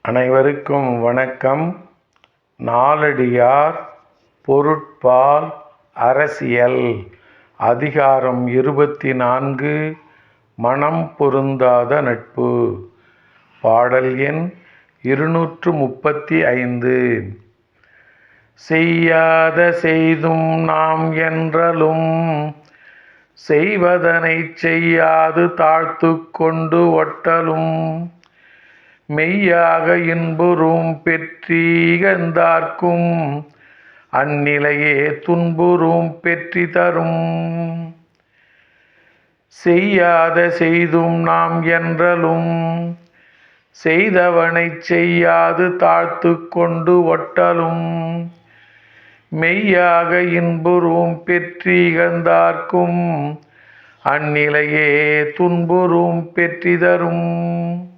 அனைவருக்கும் வணக்கம். நாலடியார் பொருட்பால் அரசியல் அதிகாரம் 24 மனம் பொருந்தாத நட்பு. பாடல் எண் 235. செய்யாத செய்தும் நாம் என்றலும் செய்வதனைச் செய்யாது தாழ்த்துக் கொண்டு ஒட்டலும் மெய்யாக இன்புறும் பெற்றிகழ்ந்தார்க்கும் அந்நிலையே துன்புறும் பெற்றி தரும். செய்யாத செய்தும் நாம் என்றலும் செய்தவனைச் செய்யாது தாழ்த்துக் கொண்டு ஒட்டலும் மெய்யாக இன்புறும் பெற்றிகழ்ந்தார்க்கும் அந்நிலையே துன்புறும் பெற்றி தரும்.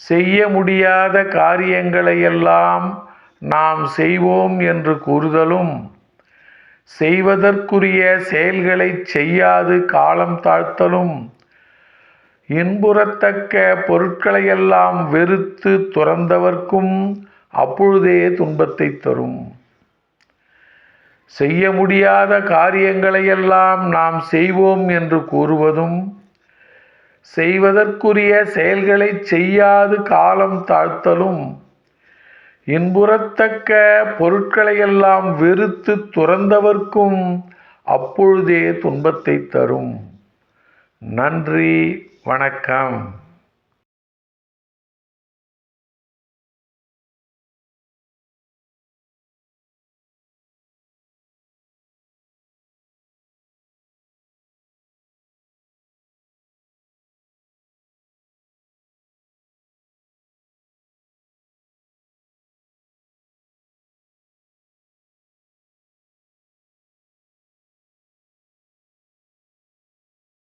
செய்ய முடியாத காரியங்களையெல்லாம் நாம் செய்வோம் என்று கூறுதலும் செய்வதற்குரிய செயல்களை செய்யாது காலம் தாழ்த்தலும் இன்புறத்தக்க பொருட்களையெல்லாம் வெறுத்து துறந்தவர்க்கும் அப்பொழுதே துன்பத்தை தரும். செய்ய முடியாத காரியங்களையெல்லாம் நாம் செய்வோம் என்று கூறுவதும் செய்வதற்குரிய செயல்களை செய்யாது காலம் தாழ்த்தலும் இன்புறத்தக்க பொருட்களையெல்லாம் வெறுத்து துறந்தவர்க்கும் அப்பொழுதே துன்பத்தை தரும். நன்றி, வணக்கம்.